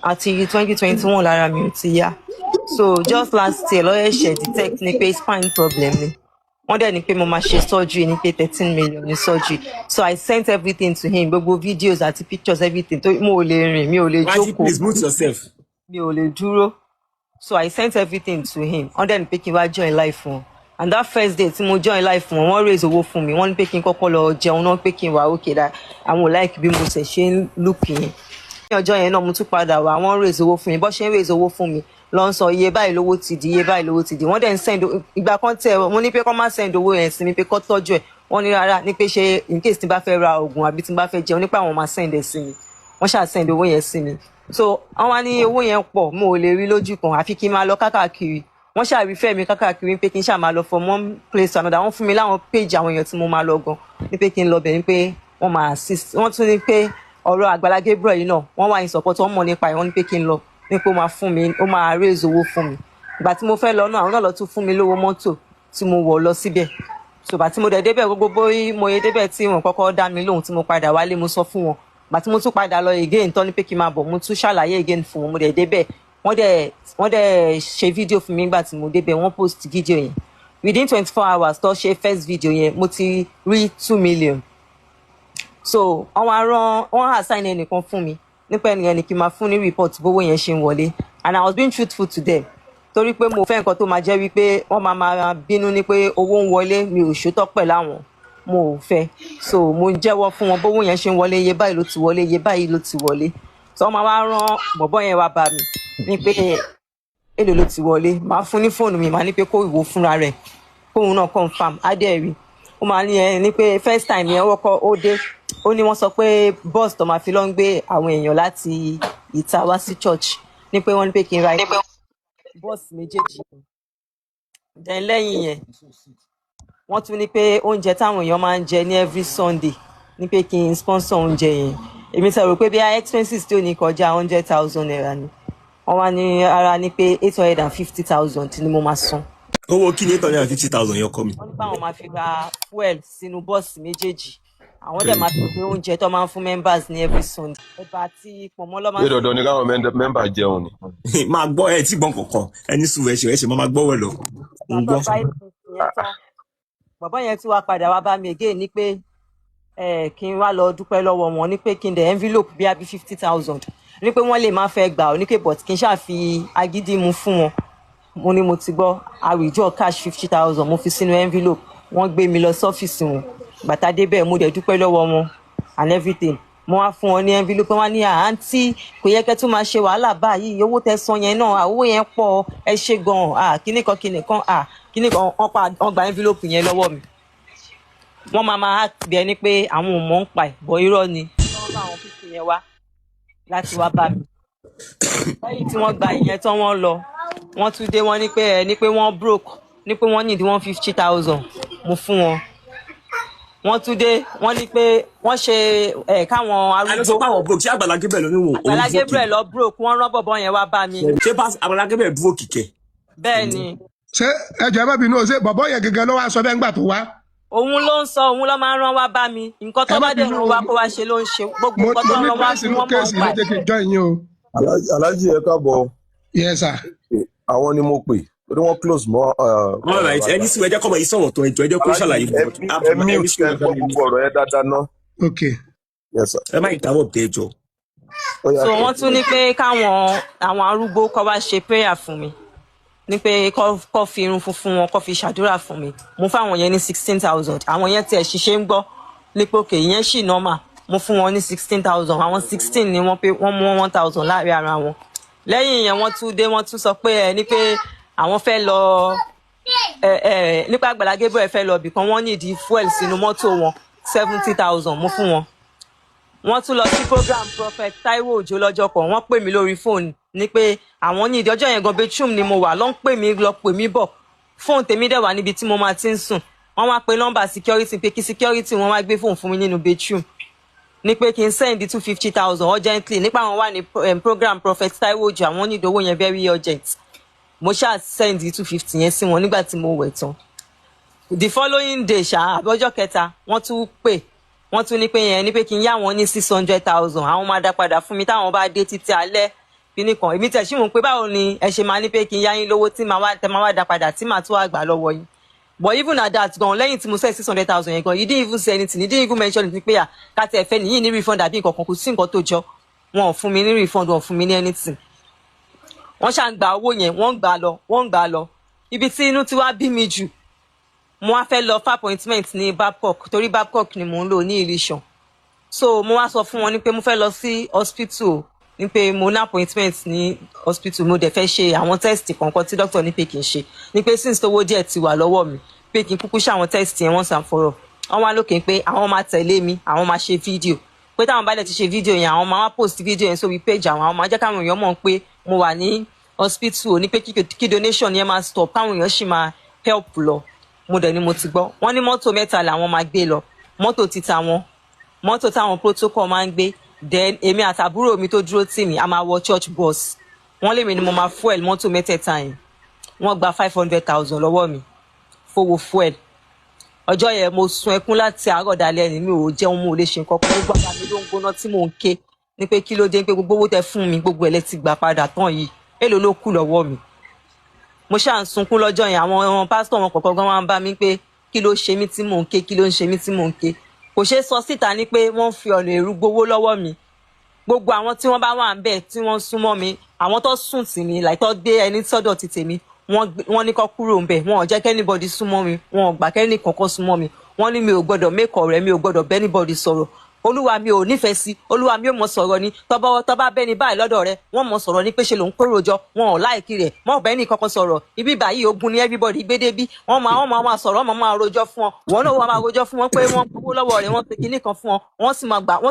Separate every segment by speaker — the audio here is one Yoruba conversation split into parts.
Speaker 1: àti 2021 lára mi ò ti yá. So just last year lọ́yẹ̀ ṣe detect ní pé spine problem ni. Wọ́n dẹ̀ ní pé mo máa ṣe surgery ní pé 13 million ní surgery. So I sent everything to him, gbogbo videos àti pictures everything. Tó mo ò lè rìn, mi ò lè jókòó.
Speaker 2: Please mute yourself.
Speaker 1: Mi ò lè dúró. So I sent everything to him. Wọ́n dẹ̀ ní pé kí n wá join life wọn. And that first day tí mo join life wọn, wọ́n raise owó fún mi. Wọ́n ní pé kí n kọ́kọ́ lọ jẹun náà, pé kí n wá okay that àwọn ò like bí mo ṣe ń look yẹn. Ní ọjọ́ yẹn náà mo tún padà wá, wọ́n raise owó fún mi. Bó ṣe ń raise owó fún mi lọ ń sọ iye báyìí lówó ti di, iye báyìí lówó ti di. Wọ́n dẹ̀ ń send ìgbà kan tẹ̀ mo ní pé kó má send owó yẹn sí mi pé kó tọ́jú ẹ̀. Wọ́n ní rárá ní pé ṣe in case tí n bá fẹ́ ra oògùn àbí tí n bá fẹ́ jẹun nípa àwọn máa send ẹ̀ sí mi. Wọ́n ṣáà send owó yẹn sí mi. So wọ́n wá ní owó yẹn pọ̀, mo ò lè rí lójú kan àfi kí n máa lọ kákàkiri. Wọ́n ṣáà rí fẹ́ mi kákàkiri pé kí n ṣáà máa lọ from one place to another. Wọ́n fún mi láwọn page àwọn èèyàn tí mo máa lọ gan ní pé kí n lọ bẹ̀ ní pé wọ́n máa assist. Wọ́n tún ní pé ọ̀rọ̀ Àgbàlá Gabriel yìí náà wọ́n wà in support, wọ́n mọ̀ nípa ẹ̀, wọ́n ní pé kí n lọ ní pé ó máa fún mi, ó máa raise owó fún mi. Ìgbà tí mo fẹ́ lọ náà àwọn náà lọ tún fún mi lówó mọ́tò tí mo wọ̀ lọ síbẹ̀. So ìgbà tí mo dẹ̀ débẹ̀ gbogbo bóyí mo yẹ débẹ̀ tí wọ́n kọ́kọ́ dá mi lóhùn tí mo padà wálé mo sọ fún wọn. Ìgbà tí mo tún padà lọ again tán ní pé kí n máa bọ̀ mo tún ṣàlàyé again fún wọn. Mo dẹ̀ débẹ̀ wọ́n dẹ̀ ṣe fídíò fún mi nígbà tí mo débẹ̀, wọ́n post fídíò yẹn. Within 24 hours tó ṣe first video yẹn mo ti rí 2 million. So wọ́n assign ẹnìkan fún mi nípa ẹnìyẹn ni kí n máa fún ní report bówó yẹn ṣe ń wọlé. And I was being truthful to them. Torí pé mo fẹ́ nǹkan tó máa jẹ́ wípé wọ́n máa bínú ní pé owó ń wọlé mi ò ṣòótọ́ pẹ̀lú àwọn, mo ò fẹ́. So mo jẹ́wọ́ fún wọn bówó yẹn ṣe ń wọlé, iye báyìí ló ti wọlé, iye báyìí ló ti wọlé. So wọ́n máa wá rán bọ̀bọ́ yẹn wá bá mi ní pé èlò ló ti wọlé. Màá fún ní fóònù mi, màá ní pé kó ìwò fúnra rẹ̀ kóun náà confirm adẹ́rì. Ó máa ní pé first time yẹn wọ́kọ́ ó dé, ó ní wọ́n sọ pé bus tó máa fi lọ ń gbé àwọn èèyàn láti ìta wá sí church ní pé wọ́n ní pé kí n ra bọ́ọ̀sì méjèèjì. Then lẹ́yìn yẹn wọ́n tún ní pé oúnjẹ táwọn èèyàn máa ń jẹ ní every Sunday ní pé kí n sponsor oúnjẹ yẹn. Èmi sọ rò pé bí expenses tí ò ní kọjá 100,000 naira ni. Wọ́n wá ní ara ní pé 850,000 ni mo máa san.
Speaker 2: Owó kí ni 850,000 yẹn kọ́ mi?
Speaker 1: Wọ́n ní báwọn máa fi ra fuel sínú bọ́ọ̀sì méjèèjì. Àwọn dẹ̀ máa fi gbé oúnjẹ tó máa ń fún members ní every Sunday. Ẹ̀bà àti pọ̀nmọ́ lọ́ máa ń.
Speaker 3: Ṣé dandan ni káwọn mẹ́mbà jẹun ni?
Speaker 2: Máa gbọ́ ẹ tí gbọ́n kankan ẹni sùn ẹ̀ṣẹ̀ máa gbọ́ wẹ̀ lọ.
Speaker 1: Bàbá yẹn tí wàá padà wá bá mi again ní pé kí n wá lọ dúpẹ́ lọ́wọ́ wọn ní pé kí n dẹ̀ envelope bí i 50,000 ní pé wọ́n lè má fẹ́ gbà ó ní pé but kí n ṣáà fi agídí mu fún wọn. Mo ní mo ti gbọ́ àwùjọ cash 50,000 mo fi sínú envelope, wọ́n gbé mi lọ sọ́fíìsì wọn. Bàtà débẹ̀ mo dẹ̀ dúpẹ́ lọ́wọ́ wọn and everything. Mo wá fún wọn ní envelope, wọn ní àǹtí kò yẹ kẹ́ tún máa ṣe wàhálà báyìí, owó tẹ́ san yẹn náà owó yẹn pọ̀, ẹ ṣe gan-an kíní kan kíní kan wọ́n gba envelope yẹn lọ́wọ́ mi. Wọ́n máa act bí ẹni pé àwọn ò mọ̀ ń pa ẹ̀ bọ̀ irọ́ ni. Wọ́n bá àwọn pípì yẹn wá láti wá bá mi. Lẹ́yìn tí wọ́n gba ìyẹn tán wọ́n lọ, wọ́n tún dé wọ́n ní pé wọ́n broke, ní pé wọ́n need 150,000 mo fún wọn. Wọ́n tún dé wọ́n ní pé wọ́n ṣe káwọn arúgbó.
Speaker 2: Àlọ́ àwọn broke ṣé Àgbàlá Gabriel ló ní wọn.
Speaker 1: Àgbàlá Gabriel lọ broke, wọ́n rán bọ̀bọ̀ yẹn wá bá mi.
Speaker 2: Ṣé Àgbàlá Gabriel dúró kìkẹ́?
Speaker 1: Bẹ́ẹ̀ ni.
Speaker 4: Ṣé ẹjọ́ ẹ má bínú ṣé bọ̀bọ̀ yẹn gẹ́gẹ́ ló wá sọ bẹ́ẹ̀ ńgbà tó wá?
Speaker 1: Òun ló ń sọ, òun ló máa ń rán wá bá mi. Nǹkan tó bá dẹ̀ rán wá kó wá ṣe ló ń ṣe. Gbogbo nǹkan tó rán wá fún wọn mọ̀ pa.
Speaker 3: Aláàjì ẹ káàbọ̀.
Speaker 4: Yes sir.
Speaker 3: Àwọn ni mo pè torí wọ́n close mọ́.
Speaker 2: All right, ẹni sùn ẹjẹ́ kọ́ mọ̀ yìí sọ̀rọ̀ tó ẹjọ́ kó ṣàlàyé.
Speaker 3: Ẹ mute ẹ gbọ́ gbogbo ọ̀rọ̀ yẹn dáadáa ná.
Speaker 4: Okay.
Speaker 3: Yes sir.
Speaker 2: Ẹ má ìtàwọ̀ tẹ ẹjọ́.
Speaker 1: So wọ́n tún ní pé káwọn àwọn arúgbó kó wá ṣe prayer fún mi. Ní pé kó fi irun funfun wọn kó fi ṣàdúrà fún mi. Mo fáwọn yẹn ní 16,000. Àwọn yẹn tiẹ̀ ṣiṣẹ́ ń gbọ́ nípò òkè ìyẹn ṣì normal. Mo fún wọn ní 16,000. Àwọn 16 ni wọ́n mú 1,000 láàrin ara wọn. Lẹ́yìn yẹn wọ́n tún dé wọ́n tún sọ pé ní pé àwọn fẹ́ lọ nípa Àgbàlá Gabriel fẹ́ lọ bìkan wọ́n nídìí fuel sínú mọ́tò wọn 70,000 mo fún wọn. Wọ́n tún lọ sí program Prophet Taiwo Òjó lọ́jọ́ kan, wọ́n pè mí lórí fóònù ní pé àwọn nídìí ọjọ́ yẹn gan bedroom ni mo wà, ló ń pè mí lọ pè mí bọ̀, fóònù tèmi dẹ̀ wà níbi tí mo máa ti ń sùn. Wọ́n wá pe nọ́mbà security pé kí security wọ́n wá gbé fóònù fún mi nínú bedroom ní pé kí n send 250,000 urgently nípa àwọn wà ní program Prophet Taiwo Òjó, àwọn nídìí owó yẹn very urgent. Mo ṣáà send 250 yẹn sí wọn nígbà tí mo wẹ̀ tán. The following day ọjọ́ kẹta wọ́n tún pè, wọ́n tún ní pé yẹn ní pé kí n yá wọn ní 600,000 àwọn máa dá padà fún mi táwọn bá dé títí alẹ́ kíní kan èmi tẹ̀ sí mò ń pé báwo ni ẹ ṣe máa ní pé kí n yá yín lówó tí tẹ máa wá dá padà tí màá tún wá gbà lọ́wọ́ yín but even at that gan lẹ́yìn tí mo sẹ́ 600,000 yẹn gan you didn't even say anything you didn't even mention it pé ká tẹ̀ fẹ́ nìyí ní refund àbí nǹkan kan kò sí nǹkan tó jọ wọn ò fún mi ní refund wọn ò fún mi ní anything wọ́n ṣà ń gba owó yẹn wọ́n ń gbà lọ ibi tí inú ti wá bí mi jù mo wá fẹ́ lọ fún appointment ní Babcock torí Babcock ni mò ń lò ní Ilé-Ìṣàn so mo wá sọ fún wọn ní pé mo fẹ́ lọ sí hospital ní pé mo ní appointment ní hospital mo dẹ̀ fẹ́ ṣe àwọn test kankan tí doctor ní pé kí n ṣe ní pé since tówó díẹ̀ ti wà lọ́wọ́ mi pé kí n kúkú ṣe àwọn test yẹn once and for all wọ́n wá lókè pé àwọn máa tẹ̀lé mi àwọn máa ṣe fídíò pé táwọn bá dẹ̀ ti ṣe fídíò yẹn àwọn máa wá post fídíò yẹn sórí page àwọn máa jẹ́ káwọn èèyàn mọ̀ pé mo wà ní hospital ní pé kí donation yẹn máa stop káwọn èèyàn sì máa help lọ mo dẹ̀ ni mo ti gbọ́ wọ́n ní mọ́tò mẹ́ta làwọn máa gbé lọ mọ́tò títa wọn mọ́tò táwọn protocol máa ń gbé then èmi àtàbúrò mi tó dúró tì mí a máa wọ church bus wọ́n lèmi ni mo máa fuel mọ́tò mẹ́tẹ̀ẹ̀ta yẹn wọ́n gba 500,000 lọ́wọ́ mi fowó fuel ọjọ́ yẹn mo sun ẹkún láti àárọ̀ dalẹ́ ni mi ò jẹun mo lè ṣe nǹkan kan gbogbo àgbà mi ló ń gbóná tí mò ń ké ní pé kí ló dé pé gbogbo owó tẹ fún mi gbogbo ẹ̀ lẹ ti gbà padà tán yìí èlò ló kù lọ́wọ́ mi mo ṣáà ń sunkún lọ́jọ́ yẹn àwọn pásítọ̀ wọn kọ̀ọ̀kan gan wá ń bá mi pé kí ló ṣe mí tí mò ń ké kí ló ń ṣe mí tí mò ń ké kò ṣeé sọ síta ní pé wọ́n fi ọ̀nà èrú gbowó lọ́wọ́ mi gbogbo àwọn tí wọ́n bá wà ń bẹ̀ tí wọ́n súnmọ́ mi àwọn tó sùn tì mí láìtọ́ gbé ẹni sọ́dọ̀ ti tèmi wọ́n ní kó kúrò ń bẹ̀ wọn ò jẹ́ kẹ́nìbọ̀dì súnmọ́ mi wọn ò gbà kẹ́nì kankan súnmọ́ mi wọ́n ní mi ò gbọ́dọ̀ make ọ̀rẹ́ mi ò gbọ́dọ̀ bẹ́nìbọ̀dì sọ̀rọ̀ olúwa mi ò nífẹ̀ẹ́ sí olúwa mi ò mọ̀ sọ̀rọ̀ ni tọ́ba bẹ́ni báyìí lọ́dọ̀ rẹ wọ́n mọ̀ sọ̀rọ̀ ní pé ṣe ló ń kóró jọ wọn ò láìkí rẹ̀ mọ̀ bẹ́ni kankan sọ̀rọ̀ ibi báyìí ogun ni everybody gbédébí wọ́n máa sọ̀rọ̀ wọ́n máa rojọ́ fún ọ wọ́n náà wọ́n máa rojọ́ fún wọn pé wọ́n gbowó lọ́wọ́ rẹ̀ wọ́n pe kinní kan fún ọ wọ́n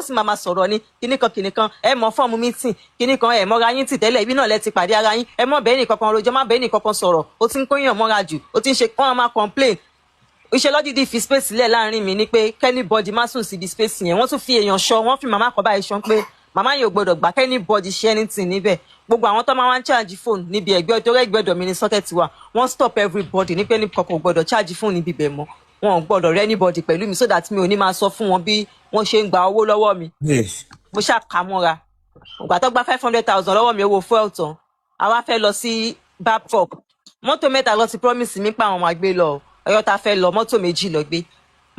Speaker 1: sì máa sọ̀rọ̀ ní kinní kan ẹ mọ̀ fọ́ọ̀mù mítìn kinní kan ẹ mọ́ra yín tì tẹ́lẹ̀ ibi náà lẹ ti pàdé ara yín ẹ mọ̀ bẹ́ni kankan rojọ́ má bẹ́ni kankan sọ̀rọ̀ ó ti ń kóyàn mọ́ra jù ó ti ń ṣe wọ́n máa complain iṣẹ́ lọ́dídì fi space sílẹ̀ láàrin mi ni pé kẹ́nìbọ́dì má sùn síbi space yẹn wọ́n tún fi èèyàn ṣọ́ wọ́n fi màmá kan báyìí ṣọ́ pé màmá yẹn ò gbọ́dọ̀ gbà kẹ́nìbọ́dì ṣe anything níbẹ̀ gbogbo àwọn tó máa wá ń charge phone níbi ẹgbẹ́ tó rẹ́gbẹ́ ọ̀dọ̀ mi ní socket wa wọ́n stop everybody ní pé ní kankan ò gbọ́dọ̀ charge phone níbi bẹ̀ mọ́ wọn ò gbọ́dọ̀ rẹ́ anybody pẹ̀lú mi so that mi ò ní máa sọ fún wọn bí wọ́n ṣe ń gba owó lọ́wọ́ mi mo ṣàkàmọ́ra ìgbà tó gba 500,000 lọ́wọ́ mi owó fuel tán a wá fẹ́ lọ sí Babcock mọ́tò mẹ́ta lọ ti promise mi pa àwọn máa gbé lọ Ọ̀yọ́ ta fẹ́ lọ mọ́tò méjì lọ gbé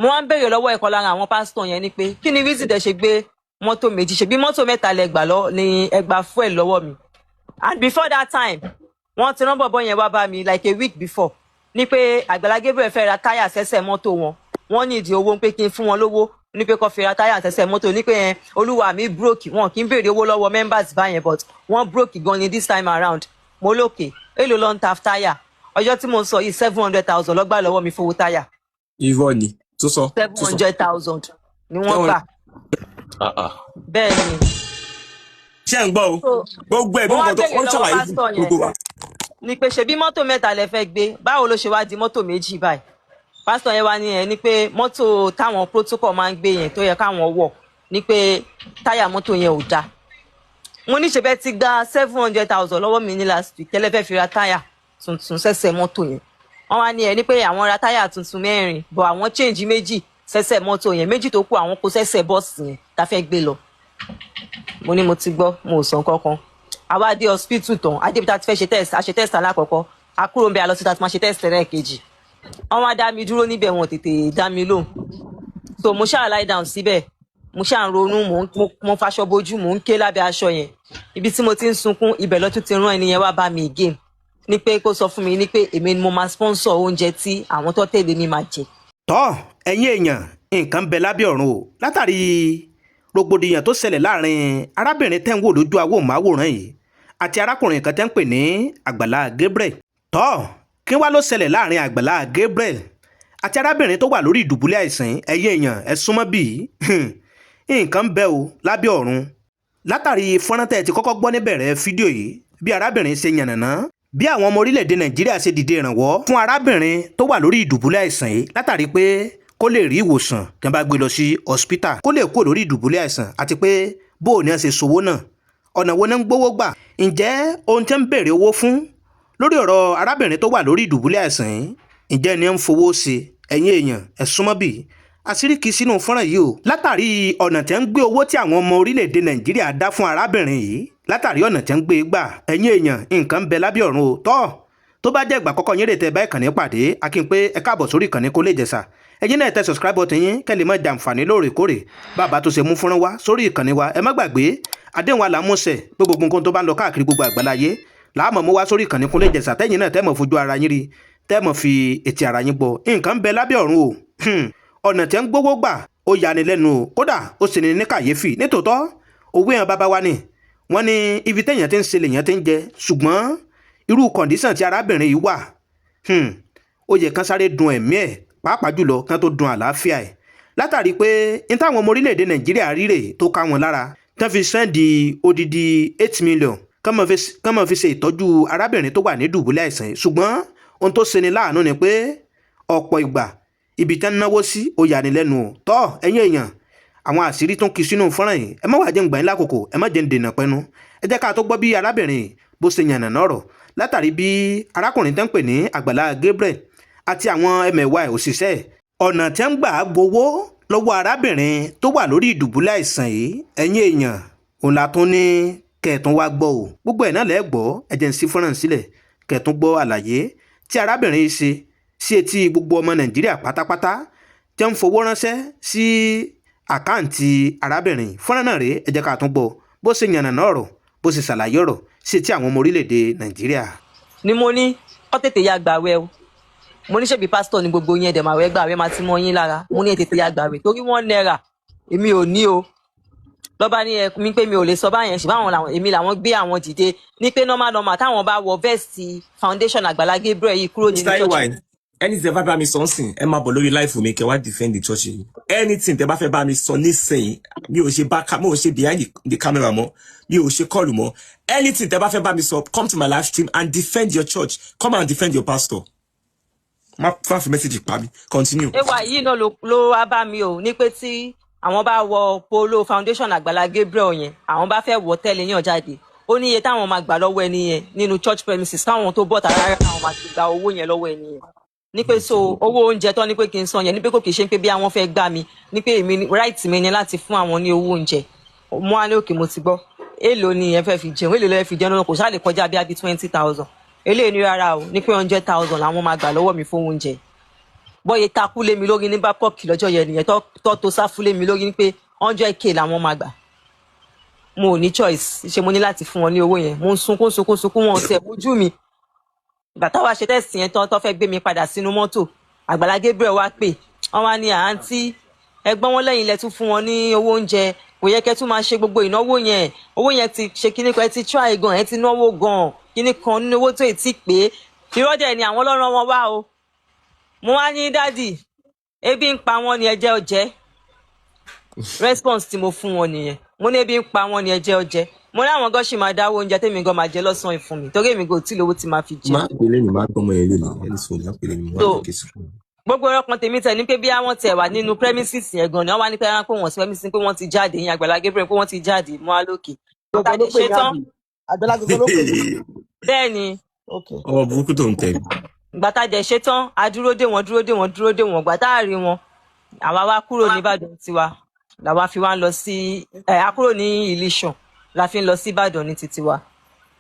Speaker 1: mo wá ń béèrè lọ́wọ́ ẹ̀kọ́ lára àwọn pásítọ̀ yẹn ni pé kí ni reason tẹ́ ṣe gbé mọ́tò méjì ṣe bí mọ́tò mẹ́ta lẹ gbà lọ ní ẹgbà fuel lọ́wọ́ mi and before that time wọ́n ti rán bọ̀bọ̀ yẹn wá bá mi like a week before ní pé Àgbàlá Gabriel fẹ́ ra táyà sẹ́sẹ̀ mọ́tò wọ́n ní ìdí owó pé kí n fún wọn lówó ní pé kó fi ra táyà sẹ́sẹ̀ mọ́tò ní pé olúwa mi broke wọn kì í béèrè owó lọ́wọ́ members báyẹn but wọ́n broke gan ni this time around mo lókè èlò ló ń ta táyà ọjọ́ tí mo ń sọ yìí 700,000 ló gbà lọ́wọ́ mi fowó táyà.
Speaker 2: irọ́ ni tó sọ.
Speaker 1: 700,000 ni wọ́n gbà. bẹ́ẹ̀ ni.
Speaker 2: ṣé ń gbọ́ o gbogbo ẹ̀ gbogbo tó ń ṣàlàyé gbogbo wa.
Speaker 1: ni pé ṣebí mọ́tò mẹ́ta lẹ fẹ́ gbé báwo ló ṣe wá di mọ́tò méjì báyìí pásítọ̀ yẹn wá ní ẹ ní pé mọ́tò táwọn protocol máa ń gbé yẹn tó yẹ káwọn wọ̀ ní pé táyà mọ́tò yẹn ò dáa. mo ní ṣe bẹ́ẹ̀ ti gba 700,000 lọ́wọ́ mi ní last week tẹ́lẹ̀ fẹ́ fi ra táyà tuntun sẹ́sẹ̀ mọ́tò yẹn wọ́n wá ní ẹ ní pé àwọn ra táyà tuntun 4 bọ̀ àwọn change méjì sẹ́sẹ̀ mọ́tò yẹn méjì tó kù àwọn kó sẹ́sẹ̀ bọ́ọ̀sì yẹn tá fẹ́ gbé lọ. mo ní mo ti gbọ́ mo ò sàn kankan àwa dé hospital tán adébítà ti fẹ́ ṣe test a ṣe test alákọ̀ọ́kọ́ a kúrò ń bẹ alọ́sítà tí wọ́n ṣe test lẹ́ẹ̀kejì wọ́n wá dá mi dúró níbẹ̀ wọn tètè dá mi lóhùn so mo ṣáà lie down síbẹ̀ mo ṣáà ń ronú mo faṣọ bojú mo ń ké lábẹ́ aṣọ yẹn ibi tí mo ti ń sunkún ibẹ̀ lọ́tún ti rán ẹnìyẹn wá bá mi again ní pé kó sọ fún mi ní pé èmi ni mo máa sponsor oúnjẹ tí àwọn tó tẹ̀lé mi máa jẹ.
Speaker 5: tọ́ ẹ̀yin èèyàn nǹkan bẹ lábẹ́ ọ̀run o látàrí rògbòdìyàn tó ṣẹlẹ̀ láàrin arábìnrin tẹ́ ń wò lójú awòmáwòrán yìí àti arákùnrin kan tẹ́ ń pè ní Àgbàlá Gabriel. tọ́ kí wá ló ṣẹlẹ̀ láàrin Àgbàlá Gabriel àti arábìnrin tó wà lórí ìdùbúlẹ̀ àìsàn ẹ̀yin èèyàn ẹ súnmọ́ bíi nǹkan bẹ o lábẹ́ ọ̀run látàrí fọ́nrán tẹ́ ti kọ́kọ́ gbọ́ níbẹ̀rẹ̀ fídíò yìí bí arábìnrin ṣe yànnàná bí àwọn ọmọ orílẹ̀-èdè Nàìjíríà ṣe dìde ìrànwọ́ fún arábìnrin tó wà lórí ìdùbúlẹ̀ àìsàn yìí látàrí pé kó lè rí ìwòsàn tí wọ́n bá gbé lọ sí hospital kó lè kó lórí ìdùbúlẹ̀ àìsàn àti pé bó o ní ṣe ṣòwò náà ọ̀nà wo ni ń gbówó gbà ǹjẹ́ ohun tí ń béèrè owó fún lórí ọ̀rọ̀ arábìnrin tó wà lórí ìdùbúlẹ̀ àìsàn yìí ǹjẹ́ ni ń fowó ṣe ẹ̀yin èèyàn ẹ súnmọ́ bí àṣírí kì í sínú fọ́nrán yìí o látàrí ọ̀nà tí ń gbé owó tí àwọn ọmọ orílẹ̀-èdè Nàìjíríà dá fún arábìnrin yìí látàrí ọ̀nà tí ń gbé gbà ẹ̀yin èèyàn nǹkan ń bẹ lábẹ́ ọ̀run o tọ́ tó bá jẹ́ ìgbà kọ́kọ́ yín rè tẹ́ bá ìkànnì pàdé akin pé ẹ káàbọ̀ sórí ìkànnì Kólé Ìjẹ̀ṣà ẹ̀yin náà tẹ subscribe button yín kẹ́ lè máa jàǹfààní lóòrèkóòrè bàbá tó ṣe mú fúnra wa sórí ìkànnì wa ẹ má gbàgbé àdéhùn àlàmúṣẹ pé gbogbo nǹkan tó bá ń lọ káàkiri gbogbo àgbáláyé láàmú mú wá sórí ìkànnì Kólé Ìjẹ̀ṣà tẹ́yin náà tẹ́ mọ̀ fojú ara yín rí tẹ́ mọ̀ fi etí ara yín gbọ́ nǹkan ń bẹ lábẹ́ ọ̀run o ọ̀nà tí ń gbówó gbà ó yani lẹ́nu o kódà ó sì ní kàyéfì nítòótọ́ òwe hàn bàbá wa ni wọ́n ní ibi téèyàn ti ń ṣe lèèyàn ti ń jẹ ṣùgbọ́n irú kọ̀ǹdíṣàn tí arábìnrin yìí wà ó yẹ kán sáré dun ẹ̀mí ẹ̀ pàápàá jùlọ kán tó dun àlàáfíà ẹ̀ látàrí pé n táwọn ọmọ orílẹ̀-èdè Nàìjíríà ríre tó ká wọn lára tán fi sẹ́ndì odidi 8 million kán mọ̀ fi ṣe ìtọ́jú arábìnrin tó wà ní dùbúlẹ̀ àìsàn yìí ṣùgbọ́n ohun tó ṣeni láàánú ni pé ọ̀pọ̀ ìgbà ibi tán náwó sí ó yàní lẹ́nu o tọ́ ẹ̀yin èèyàn àwọn àṣírí tó ń kí sínú fọ́nrán yìí ẹ má wàá jẹ́ ń gbà yín lákòókò ẹ má jẹ́ ń dènà pẹ́nu ẹ jẹ́ ká tó gbọ́ bí arábìnrin bó ṣe yànnà náà rọ̀ látàrí bí arákùnrin tẹ́ ń pè ní Àgbàlá Gabriel àti àwọn ẹmẹ̀wà ẹ̀ òṣìṣẹ́ ọ̀nà tí ń gbà gbowó lọ́wọ́ arábìnrin tó wà lórí ìdùbúlẹ̀ àìsàn yìí ẹ̀yin èèyàn òun la tún ní kẹ̀tún wá gbọ́ o gbogbo ẹ̀ náà lẹ́ gbọ́ ẹ jẹ́ ń sí fọ́nrán sílẹ̀ kẹ̀tún gbọ́ àlàyé tí arábìnrin yìí ṣe sí etí gbogbo ọmọ Nàìjíríà pátápátá tí ń fowó ránṣẹ́ sí àkáǹtì arábìnrin fọ́nrán náà rèé ẹ jẹ́ ká tún gbọ́ bó ṣe yànnà náà rọ̀ bó ṣe ṣàlàyé ọ̀rọ̀ sí etí àwọn ọmọ orílẹ̀-èdè Nàìjíríà.
Speaker 1: ni mo ní kọ́ tètè ya gbàwẹ̀ o mo ní ṣebí pásítọ̀ ní gbogbo yẹn dẹ̀màwẹ̀ gbàwẹ̀ máa ti mọ yín lára mo ní tètè ya gbàwẹ̀ torí $1 èmi ò ní o lọ́ba ní mi pé mi ò lè sọ báyẹn ṣùgbọ́n àwọn làwọn èmi làwọn gbé àwọn dìde ní pé normal táwọn bá wọ vẹ́ẹ̀sì foundation Àgbàlá Gabriel yìí kúrò nínú church.
Speaker 2: Anything tẹ́ bá bá mi sọ nsìn ẹ máa bọ̀ lórí life mi kẹ́ wá defend the church yìí anything tẹ́ bá fẹ́ bá mi sọ nísìnyí mi ò ṣe behind the camera mọ́ mi ò ṣe call mọ́ anything tẹ́ bá fẹ́ bá mi sọ come to my live stream and defend your church come and defend your pastor má fi message pa mi continue.
Speaker 1: ewa yìí náà ló wá bá mi o ní pé tí àwọn bá wọ polo foundation Àgbàlá Gabriel yẹn àwọn bá fẹ́ wọ tẹ́lẹ̀ yàn jáde ó ní iye táwọn máa gbà lọ́wọ́ ẹni yẹn nínú church premises káwọn tó bọ̀ tààrà àwọn máa ti gba owó yẹn lọ́wọ́ ẹni yẹn ní pé so owó oúnjẹ tó ní pé kí n san yẹn ní pé kò kì í ṣe pé bí àwọn fẹ́ gbà mí ní pé èmi right mi ni láti fún àwọn ní owó oúnjẹ mo á ní òkè mo ti gbọ́ èèlò ni ẹ fẹ́ fi jẹun èèlò lẹ fi jẹun náà kò ṣáà lè kọjá bí i 20,000 eléyìí ní rárá o ní pé 100,000 làwọn máa gbà lọ́wọ́ mi fún oúnjẹ bọ́yẹ takú lé mi lórí ní bákọ́ọ̀kì lọ́jọ́ yẹn nìyẹn tó sáfú lé mi lórí ní pé 100k làwọn máa gbà mo ò ní choice ṣe mo ní láti fún wọn ní owó yẹn mo ń sunkún wọn tẹ ojú mi ìgbà táwa ṣe tẹ́sì yẹn tó fẹ́ gbé mi padà sínú mọ́tò Àgbàlá Gabriel wá pè wọ́n wá ní àǹtí ẹgbọ́n wọn lẹ́yìn ilẹ̀ tún fún wọn ní owó oúnjẹ kò yẹ kẹ́ tún máa ṣe gbogbo ìnáwó yẹn owó yẹn ti ṣe kíní kan ẹ ti try gan ẹ ti náwó gan kíní kan nínú owó tó ì tí pé ìrọ́jẹ̀ ni àwọn ọlọ́run wọn wá o mo wá ní dádì ebi ń pa wọn ni ẹjẹ́ ọjẹ́ response tí mo fún wọn nìyẹn mo ní ebi ń pa wọn ni ẹjẹ́ ọjẹ́ mo ní àwọn gọ́ṣì máa dáwọ́ oúnjẹ tèmi gan máa jẹ lọ́sàn-án ìfún mi torí èmi kò tí lówó tí máa fi jẹ.
Speaker 2: má pèlè ní má gbọmọ yẹn lélẹ ẹni sọ ní pèlè ní má lọ kí sùn.
Speaker 1: gbogbo ọkàn tèmi tẹ ní pé bí àwọn tẹ wà nínú premises yẹn gan ni wọn wá ní pé ẹran pé wọn sí premises pé wọn ti jáde yín Àgbàlá Gabriel pé wọn ti jáde mọ alókè. bẹ́ẹ̀ ni.
Speaker 2: ọmọ burúkú tó ń tẹ.
Speaker 1: gbàtàjẹ ṣetán a dúró dè wọn gbàtà rí wọn àwa wá kúrò ní Ìbàdàn tiwa làwa fi wá lọ sí a kúrò ní Ìlíṣàn la fi ń lọ sí Ìbàdàn ní títí wa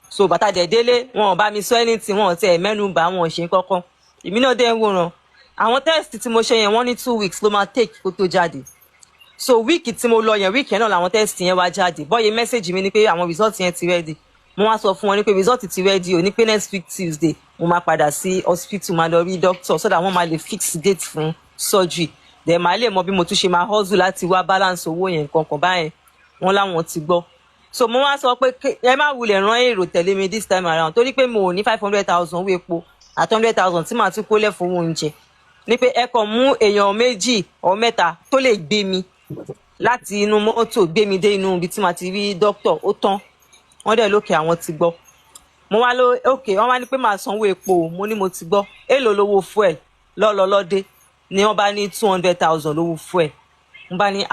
Speaker 1: so bàtàjẹ délé wọn ò bá mi sọ anything wọn ò tẹ mẹ́nu bà wọn ò ṣe kankan èmi náà dé ń wòran àwọn test tí mo ṣe yẹn wọ́n ní 2 weeks ló máa take kó tó jáde so wíìkì tí mo lọ yẹn wíìkì yẹn náà làwọn test yẹn wá jáde bọ́yẹ mẹ́sẹ̀gì mi ni pé àwọn result yẹn ti ready mo wá sọ fún wọn ní pé result ti ready o ní pé next week Tuesday mo máa padà sí hospital máa lọ rí doctor so that wọ́n máa lè fix date fún surgery then máa lè mọ bí mo tún ṣe máa hustle láti wá balance owó yẹn kankan báyẹn wọ́n láwọn ti gbọ́ so mo wá sọ pé ẹ má wulẹ̀ rán èrò tẹ̀lé mi this time around torí pé mo ò ní 500,000 owó epo àti 100,000 tí màá tún kó lẹ̀ fún oúnjẹ ní pé ẹ kàn mú èèyàn 2 or 3 tó lè gbé mi láti inú mọ́tò gbé mi dé inú ibi tí màá ti rí doctor ó tán wọ́n dẹ̀ lókè àwọn ti gbọ́ mo wá ló òkè wọ́n wá ní pé màá sanwó epo mo ní mo ti gbọ́ èlò lówó fuel lọ́lọ́lọ́dé ni wọ́n bá ní 200,000 lówó fuel mo bá ní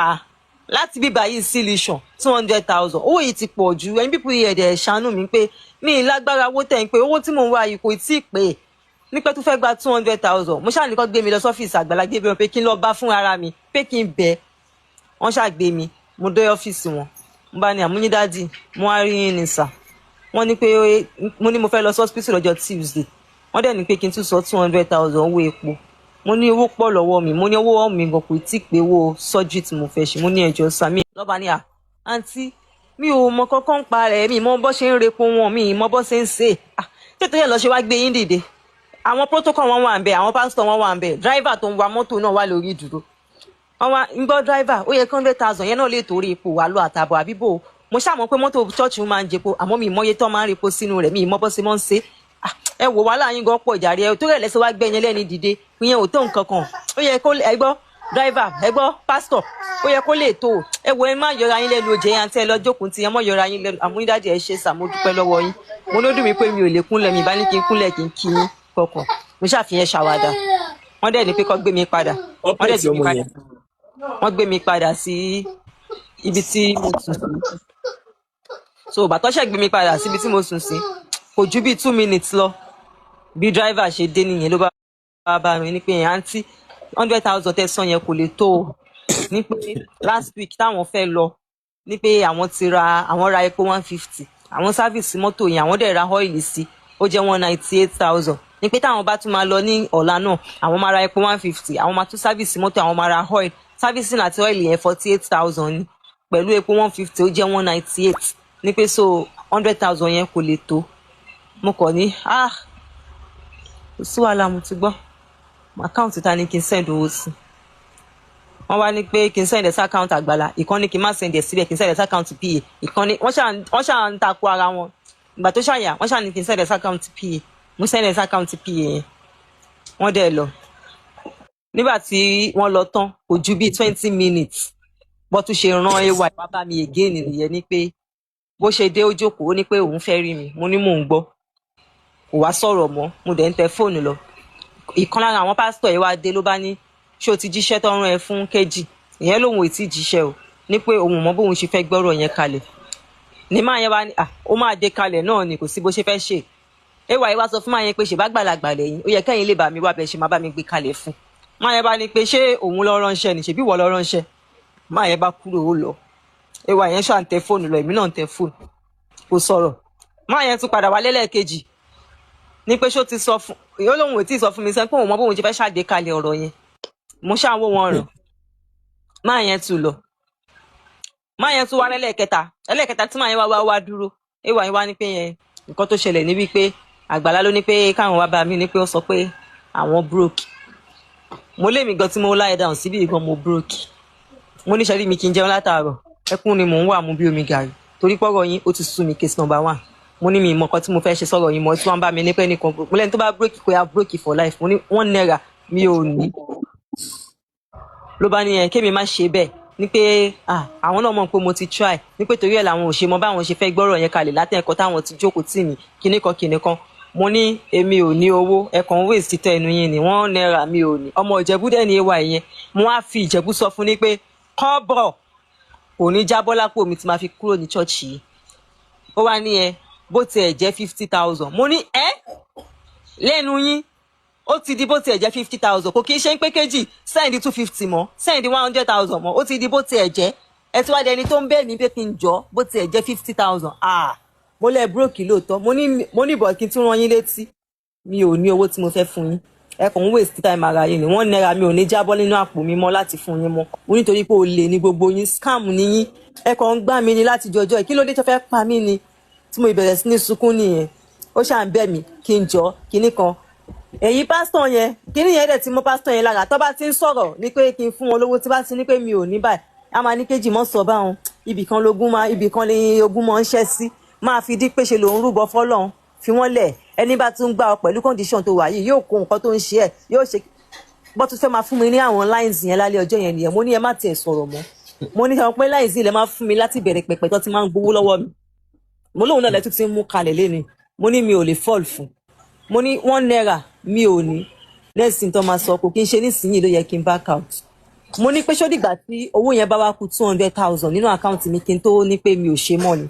Speaker 1: láti bíbá yìí sí Ìlíṣàn 200,000 owó yìí ti pọ̀ jù ẹni pípọ̀ yìí ẹ̀dẹ̀ ṣàánú mi pé mi lágbára owó tẹ̀ ń pé owó tí mò ń wá yìí kò tí ì pé nípẹ́ tó fẹ́ gba 200,000 mo ṣáà ní kó gbé mi lọ sọ́fíìsì Àgbàlá Gabriel pé kí n lọ bá fún ara mi pé kí n bẹ̀ wọ́n ṣáà gbé mi mo dé ọ́fíìsì wọn mo bá ní àmúyí dádì mo wá rí yín ní sà wọ́n ní pé mo ní mo fẹ́ lọ sí hospital lọ́jọ́ Tuesday wọ́n dẹ̀ ní pé kí n tún sọ 200,000 owó epo mo ní owó pọ̀ lọ́wọ́ mi mo ní owó mi gan kò tí ì pé owó surgery tí mo fẹ́ ṣe mo ní ẹjọ́ sàmì lọ́ba ní àǹtí mi ò mọ kankan pa rẹ̀ mi mọ bó ṣe ń repo wọn mi mọ bó ṣe ń ṣe tètè yẹn lọ ṣe wá gbé yín dìde àwọn protocol wọn wà ń bẹ àwọn pastor wọn wà ń bẹ driver tó ń wa mọ́tò náà wà lórí ìdúró wọn wá ń gbọ́ driver ó yẹ 100,000 yẹn náà lè torí epo wà lọ àtàbọ̀ àbíbò mo ṣàmọ̀ pé mọ́tò church máa ń jẹpo àmọ́ mi ìmọ̀ye tó máa ń repo sínú rẹ̀ mi ìmọ̀ bó ṣe mọ́ ń ṣe ẹ wò wàhálà yín gan pọ̀ jàre ẹ tó rẹ̀ lẹ́sẹ̀ wá gbẹ̀yìn lẹ́ni dìde ìyẹn ò tó nǹkan kan ó yẹ kó ẹ gbọ́ driver ẹ gbọ́ pastor ó yẹ kó lè tó ẹ wo ẹ má yọra yín lẹ́nu òjè yẹn àti ẹ lọ jókòó tí ẹ mọ yọra yín lẹ́nu àmúdájẹ ẹ ṣe sàmó dúpẹ́ lọ́wọ́ yín mo ló dùn mí pé mi ò lè kúnlẹ̀ mi bá ní kí n kúnlẹ̀ kí n kí yín kọkàn mo ṣàfihàn ṣàwádà wọ́n dẹ̀ ní pé kó gbé mi padà wọ́n gbé mi padà sí ibi tí mo sùn sí so bàtọ́ṣẹ̀ gbé mi padà sí ibi tí mo sùn sí kò ju bíi 2 minutes lọ bí driver ṣe dé nìyẹn ló bá mi ní pé àǹtí 100,000 tẹ̀sán yẹn kò lè tó o ní pé last week táwọn fẹ́ lọ ní pé àwọn ra epo 150 àwọn sáfìsì mọ́tò yẹn àwọn dẹ̀ ra ọ́ìlì sí ó jẹ́ 198,000 ní pé táwọn bá tún máa lọ ní ọ̀la náà àwọn máa ra epo 150 àwọn máa tún sáfìsì mọ́tò àwọn máa ra ọ́ìlì sáfìsì àti ọ́ìlì yẹn 48,000 ní pẹ̀lú epo 150 ó jẹ́ 198 ní pé so 100,000 yẹn kò lè tó mo kàn ní kò sí wàhálà mo ti gbọ́ àkáǹtì ta ni kí n send owó sí wọ́n wá ní pé kí n send ẹ̀ sí àkáǹtì Àgbàlá ìkan ní kí n má send ẹ̀ síbẹ̀ kí n send ẹ̀ sí àkáǹtì PA ìkan ní wọ́n ṣáà ń takò ara wọn ìgbà tó ṣàyà wọ́n ṣáà ní kí n send ẹ̀ sí àkáǹtì PA mo send ẹ̀ sí àkáǹtì PA yẹn wọ́n dẹ̀ lọ nígbà tí wọ́n lọ tán kò ju bíi 20 minutes bó tún ṣe rán ay wá bá mi again nìyẹn ní pé bó ṣe dé ó jókòó ó ní pé òun fẹ́ rí mi mo ní mò ń gbọ́ kò wá sọ̀rọ̀ mọ́ mo dẹ̀ ń tẹ fóònù lọ ìkan lára àwọn pásítọ̀ yìí wá dé ló bá ní ṣé o ti jíṣẹ́ tó rán ẹ fún kejì ìyẹn lòun ò tí ì jíṣẹ́ o ní pé òun mọ bóun ṣe fẹ́ gbọ́rọ̀ yẹn kalẹ̀ ní máa yẹn bá ní ó máa dé kalẹ̀ náà ni kò sí bó ṣe fẹ́ ṣe ewa yìí wá sọ fún máa yẹn pé ṣe bá gbàlagbà lẹ́yìn ó yẹ kẹ́yìn lè bá mi wá bẹ́ẹ̀ ṣe máa bá mi gbé kalẹ̀ fún máa yẹn bá ní pé ṣé òun lọ ránṣẹ́ ni ṣèbí wọ́n lọ ránṣẹ́ máa yẹn bá kúrò ó lọ ewa yẹn ṣáà ń tẹ fóònù lọ èmi náà ń tẹ fóònù kò sọ̀rọ̀ máa yẹn tún padà wá lẹ́lẹ́kejì ní pé ṣó ti sọ fún yóò lóun ò tí ì sọ fún mi sẹ́ńpé òun mọ bóun ṣe fẹ́ ṣàgbékalẹ̀ ọ̀rọ̀ yẹn mo ṣàwọ́ wọn ràn máa yẹn tún lọ máa yẹn tún wá ẹlẹ́ẹ̀kẹta tí máa yẹn wá dúró ewa yẹn wá ní pé yẹn nǹkan tó ṣẹlẹ̀ níbi pé Àgbàlá ló ní pé káwọn wá bá mi ní pé ó sọ pé àwọn broke mo lé mi gan tí mo láyé dáhùn síbi gan mo broke mo ní ṣẹ́rí mi kí n jẹun látàárọ̀ ẹkún ni mò ń wà mú bí omi gàrí torí pọ́rọ̀ yín ó ti sú mi case number 1 mo ní mi ìmọ̀ kan tí mo fẹ́ ṣe sọ̀rọ̀ yìí mọ́ tí wọ́n bá mi ní pẹ́ nìkan mo lẹ́ni tó bá bírèkì kó yá bírèkì for life mo ní 1 naira mi ò ní ló bá ní kémi má ṣe bẹ́ẹ̀ ní pé àwọn náà mọ̀ pé mo ti try ní pé torí ẹ̀ làwọn ò ṣe mọ báwọn ṣe fẹ́ gbọ́rọ̀ yẹn kalẹ̀ látẹ̀kọ́ táwọn ti jókòó tì mí kíní kan mo ní èmi ò ní owó ẹ̀kan waste títọ́ ẹnu yín ni 1 naira mi ò ní ọmọ Ìjẹ̀bú dẹ̀ ní ewa ìyẹn mo wá fi Ìjẹ̀bú sọ fún ní pé kọ́bọ̀ kò ní jábọ́ lápò mi tí máa fi kúrò ní chọ́ọ̀chì yìí ó wá ní bó tiẹ̀ jẹ́ 50,000 mo ní lẹ́nu yín ó ti di bó tiẹ̀ jẹ́ 50,000 kò kí n ṣe ń pé kejì sẹ́ǹdì 250 mọ́ sẹ́ǹdì 100,000 mọ́ ó ti di bó tiẹ̀ jẹ́ ẹ ti wá di ẹni tó ń bẹ́ẹ̀ ní pé kí n jọ bó tiẹ̀ jẹ́ 50,000 mo lẹ́ búròkì lóòótọ́ mo ní bọ̀ kí n tún rán yín létí mi ò ní owó tí mo fẹ́ fún yín ẹ kàn ń waste time ara yín ni 1 naira mi ò ní jábọ́ nínú àpò mi mọ́ láti fún yín mọ́ mo nítorí pé olè ní gbogbo yín scam ní yín ẹ kàn ń gbá mi ní láti jọjọ́ kí ló dé tó fẹ́ pa mí ni tí mo ìbẹ̀rẹ̀ sí ní sunkún nìyẹn ó ṣà ń bẹ̀ mí kí n jọ kíní kan èyí pásítọ̀ yẹn kíní yẹn dẹ̀ ti mú pásítọ̀ yẹn lára tó bá ti ń sọ̀rọ̀ ní pé kí n fún wọn lówó tí bá ti ní pé mi ò ní báyìí a máa ní kejì mọ́ sọ báwọn ibìkan lè ogún mọ́ ń ṣẹ́ sí máa fi dí pé ṣe lòun rúbọ fọ́lọ́run fi wọ́n lẹ̀ ẹni bá tún gbà ọ pẹ̀lú condition tó wà yìí yóò kó nǹkan tó ń ṣe ẹ̀ yóò ṣe bó tún fẹ́ máa fún mi ní àwọn lines yẹn lálẹ́ ọjọ́ yẹn nìyẹn mo ní ẹ má tiẹ̀ sọ̀rọ̀ mọ́ mo ní sọ pé lines yìí lẹ máa fún mi láti bẹ̀rẹ̀ pẹ̀pẹ̀ tó ti máa ń gbowó lọ́wọ́ mi mo lóun náà lẹ́tún ti ń mú kalẹ̀ lẹ́ni mo ní mi ò lè fall fún mo ní 1 naira mi ò ní lẹ́sìn tó máa sọ kò kí n ṣe nísìnyí ló yẹ kí n back out mo ní pé ṣó dìgbà tí owó yẹn bá wá kù 200,000 nínú àkáǹtì mi kí n tó ní pé mi ò ṣe mọ́ ni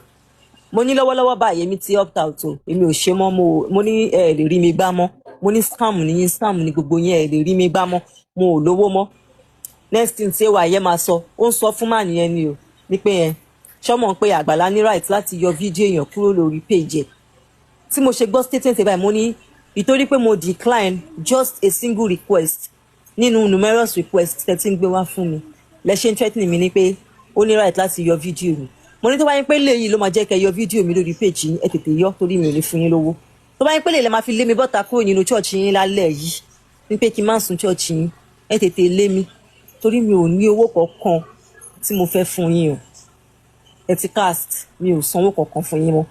Speaker 1: mo ní lọ́wọ́lọ́wọ́ báyìí èmi ti opt out o èmi ò ṣe mọ́ mo ní ẹ lè rí mi gbá mọ́ mo ní scam ní gbogbo yẹn ẹ lè rí mi gbá mọ́ mo ò lówó mọ́ next thing ṣé wà yẹn máa sọ ó ń sọ fún màá nìyẹn ni o ní pé yẹn ṣọmọ pé Àgbàlá ní right láti yọ fídíò èèyàn kúrò lórí page ẹ̀. Tí mo ṣe gbọ́ statement ẹ̀ báyìí mo ní ìtorí pé mo decline just a single request nínú numerous requests tẹ́ tí ń gbé wá fún mi lẹ́ṣẹ̀ ń threatening mi ní pé ó ní right láti yọ fídíò mi. Mo ní tó bá yín pé léyìí ló máa jẹ́ kẹ́ yọ fídíò mi lórí page yín ẹ tètè yọ torí mi ò ní fún yín lówó. Tó bá yín pé léyìí lè máa fi lé mi bọ́ta kúrò nínú church yín lálẹ́ yìí ní pé kí n má sùn church yín ẹ tètè lé mi torí mi ò ní owó kankan tí mo fẹ́ fún yín o. Ẹ ti cast mi ò sanwó kankan fún yín mọ́.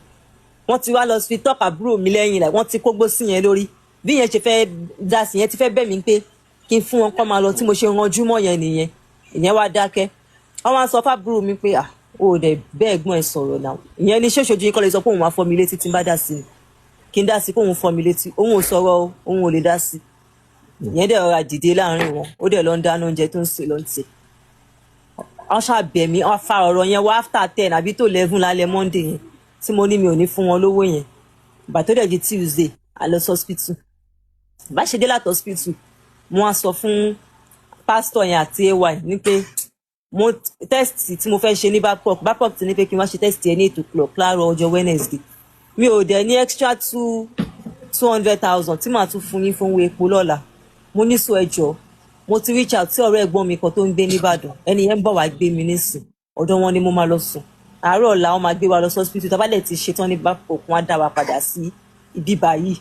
Speaker 1: Wọ́n ti wá lọ fi top àbúrò mi lẹ́yìn like wọ́n ti kógbó sí yẹn lórí bí yẹn ṣe fẹ́ dá sí yẹn ti fẹ́ bẹ̀ mí pé kí n fún wọn kọ́ máa lọ tí mo ṣe ranjú mọ́ yẹn nìyẹn ìyẹn wá dákẹ́. Wọ́n wá sọ fábúrò mi pé o ò dẹ̀ bẹ́ẹ̀ gbọ́n ẹ̀ sọ̀rọ̀ náà ìyẹn ní ṣóṣojú yín kọ́ lè sọ pé òun máa fọ́ mi létí tí n bá dá sí i kí n dá sí i pé òun fọ́ mi létí òun ò sọ̀rọ̀ o òun ò lè dá sí i ìyẹn dẹ̀ rọra dìde láàrin wọn ó dẹ̀ lọ ń dáná oúnjẹ tó ń sè lọ́ntì. Wọ́n ṣàbẹ̀ mí wọ́n fa ọ̀rọ̀ yẹn wá after 10 àbí tó 11 lálẹ́ Monday yẹn tí mo ní mi ò ní fún wọn lówó yẹn ìgbà tó dẹ̀ di Tuesday a lọ hospital bá ṣe dé láti hospital mo wá sọ fún pásítọ̀ yẹn àti ay ní pé mo test tí mo fẹ́ ṣe ní Babcock ti ní pé kí n wá ṣe test yẹn ní 8 o'clock láàárọ̀ ọjọ́ Wednesday mi ò dẹ̀ ní extra 200,000 tí màá tún fún yín fún owó epo lọ́la mo ní sọ ẹjọ́ mo ti reach out sí ọ̀rẹ́ ẹ̀gbọ́n mi kan tó ń gbé nìbàdàn ẹni yẹn ń bọ̀ wá gbé mi nísìn ọ̀dọ̀ wọn ni mo máa lọ sùn àárọ̀ ọ̀la wọn máa gbé wa lọ sí hospital tá bá dẹ̀ ti ṣetán ní Babcock wọn á dá wa padà sí ibi báyìí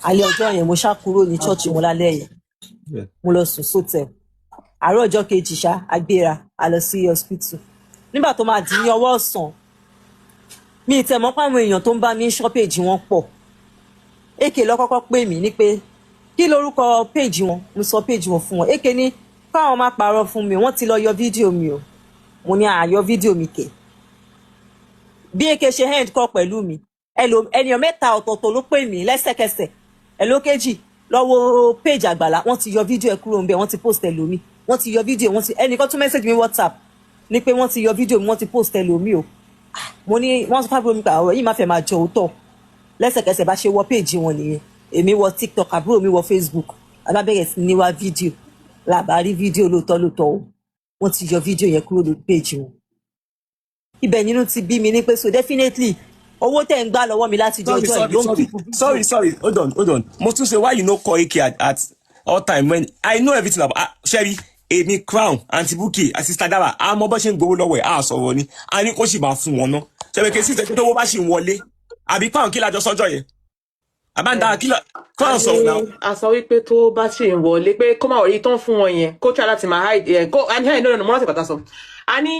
Speaker 1: alẹ́ ọjọ́ yẹn mo ṣá kúrò ní church mo lálẹ́ yẹn mo lọ sùn sótẹ̀ àárọ̀ ọjọ́ kejì ṣá agbéra a lọ sí hospital nígbà tó máa di ní ọwọ́ ọ̀sán mi ì tẹ̀ mọ́ pé àwọn èèyàn tó ń bá mi ṣọ́ page wọn pọ̀ èké lọ kọ́kọ́ pè mí ní pé kí lorúkọ page wọn mo sọ page wọn fún wọn èké ní káwọn má parọ́ fún mi wọ́n ti lọ yọ fídíò mi o mo ní àyọ fídíò mi kẹ̀ bí èké ṣe hand call pẹ̀lú mi ènìyàn mẹ́ta ọ̀tọ̀ọ̀tọ̀ ló pè mí lẹ́sẹ̀kẹsẹ̀ ẹlòkejì lọ́wọ́ page Àgbàlá wọ́n ti yọ fídíò ẹ̀ kúrò ń bẹ̀ wọ́n ti post ẹ̀ lómi wọ́n ti yọ fídíò wọ́n ti ẹnìkan tún message mi WhatsApp ní pé wọ́n ti yọ fídíò mi wọ́n ti post ẹ̀ lómi o mo ní wọ́n sọ fábúrò mi pé ọ̀rọ̀ yìí má fẹ́ máa jọ òótọ́ lẹ́sẹ̀kẹsẹ̀ bá ṣe wọ page wọn nìyẹn èmi wọ TikTok àbúrò mi wọ Facebook alábẹ̀rẹ̀ sí ní wá fídíò làbá rí fídíò lóòótọ́ o wọ́n ti yọ fídíò yẹn kúrò lórí page wọn ibẹ̀ nínú ti bí mi ní pé so definitely owó tẹ̀ ń gbà lọ́wọ́ mi láti jọ ọjọ́ yìí ló ń kí.
Speaker 2: sorry hold on mo tún say why you no call Ike at all time when I know everything about Sherry èmi Crown Aunty Bukky àti Sister Dara àmọ́ bó ṣe ń gbowó lọ́wọ́ ẹ̀ á sọ̀rọ̀ ni a ní kó sì máa fún wọn ná ṣẹlẹ̀ kí sísè tó wọ́n bá ṣì ń wọlé àbí Crown kí lájọ sọ́jọ́ yẹn àbáńdá kí Crown sọ̀rọ̀ náà.
Speaker 6: a sọ wípé tó bá ṣì ń wọlé pé kó máa rí tán fún wọn yẹn kó try láti máa hide ẹ̀ kó àní hide no mo rántí pàtàkì sọ a ní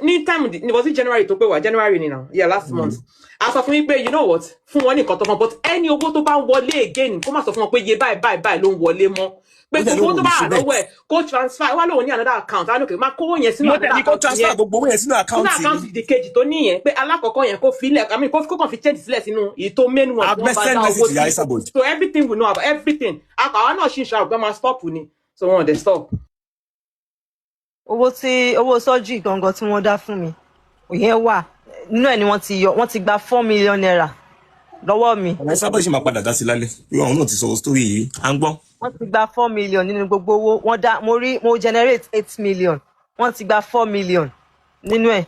Speaker 6: ní time ní was it January tó pé wá January ni now yeah last month a sọ fún yín pé you know what fún wọn nìkan tó fún but ẹni owó tó bá ń wọlé again kó má sọ fún wọn pé iye báyìí ló ń wọlé mọ́ pé gbogbo tó bá wà lọ́wọ́ ẹ̀ kó transfer wá lóun ní another account á lókè má kówó yẹn sínú another account
Speaker 2: yẹn gbogbo owó yẹn sínú account
Speaker 6: ìdíkejì tó níyẹn pé alákọ̀ọ́kọ́ yẹn kó filẹ̀ I mean kó kàn fi change sílẹ̀ sínú èyí tó mẹ́nu wọn bá dá owó sí so everything we know about everything àwa náà ṣì ń ṣàrògbé máa stop ni so wọn ò dé stop.
Speaker 1: owó surgery gangan tí wọ́n dá fún mi òyìn wà nínú ẹ̀ ni wọ́n ti gba 4 million naira lọ́wọ́ mi.
Speaker 2: àwọn sábà ṣì máa padà dá sí lálẹ́ bí àwọn náà ti sọ story yìí à ń gbọ́.
Speaker 1: wọ́n ti gba 4 million nínú gbogbo owó wọ́n dá mo generate 8 million wọ́n ti gba 4 million nínú ẹ̀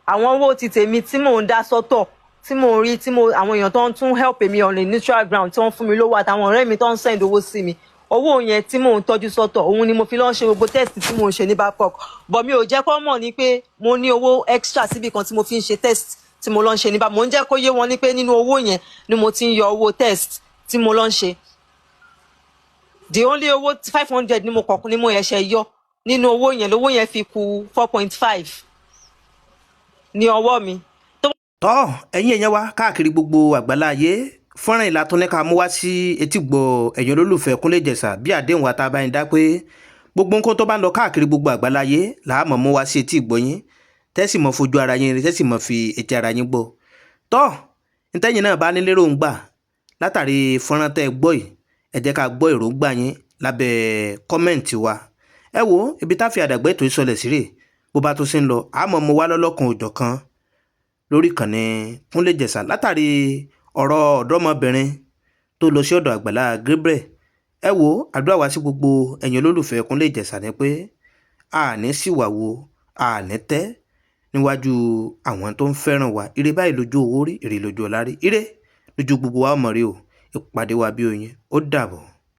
Speaker 1: àwọn owó ti tèmi tí mò ń dá sọ́tọ̀ tí mò ń rí àwọn èèyàn tó ń tún help mi on a neutral ground tí wọ́n fún mi lówó àtàwọn ọ̀rẹ́ mi tó ń send owó sí mi owó yẹn tí mò ń tọ́jú sọ́tọ̀ òun ni mo fi lọ ṣe gbogbo test tí mò ń ṣe ní Babcock but mi ò jẹ́ kó mọ̀ ní pé mo ní owó extra síbi kan tí mo fi ń ṣe test tí mo lọ ń ṣe ní Babcock mo ń jẹ́ kó yé wọn ní pé nínú owó yẹn ni mo ti ń yọ owó test tí mo lọ ń ṣe the only owó 500 ni mo ẹ̀ṣẹ̀ yọ nínú owó yẹn fi kù 4.5 ní ọwọ́ mi.
Speaker 5: tọ́ ẹ̀yin èèyàn wa káàkiri gbogbo àgbáláyé fọ́nrán ìlà tó ní ká mú wá sí etígbọ̀ ẹ̀yin olólùfẹ́ Kúnlé Ìjẹ̀ṣà bí àdéhùn wa tá a bá yín dá pé gbogbo nǹkan tó bá ń lọ káàkiri gbogbo àgbáláyé làá mọ̀ mú wá sí etígbọ̀ yín tẹ́sì mọ̀ fojú ara yín tẹ́sì mọ̀ fi etí ara yín gbọ́ tọ́ ntẹ́yìn náà bá ní lérògbà látàrí fọ́nrán tẹ́ ẹ gbọ́ yìí ẹ jẹ́ ká gbọ́ èròǹgbà yín lábẹ́ kọ́mẹ̀ǹtì wa ẹ wo ibi tá fi àdàgbẹ́ ètò ìsọlẹ̀ sí rè bó bá tó ṣe ń lọ àmọ́ mo wá lọ́lọ́kan òjọ̀kan lórí ìkànnì Kúnlé Ìjẹ̀ṣà látàrí ọ̀rọ̀ ọ̀dọ́mọbìnrin tó lọ sí ọ̀dọ̀ Àgbàlá Gabriel ẹ wo àdúrà wá sí gbogbo ẹ̀yin olólùfẹ́ Kúnlé Ìjẹ̀ṣà ni pé àní síwàwò àní tẹ́ níwájú àwọn tó ń fẹ́ràn wa. Ire báyìí lójú owó rí, ire lójú ọlá rí, ire lójú gbogbo wa ọmọ rí o. Ìpàdé wa bí oyin, ó dàbọ̀.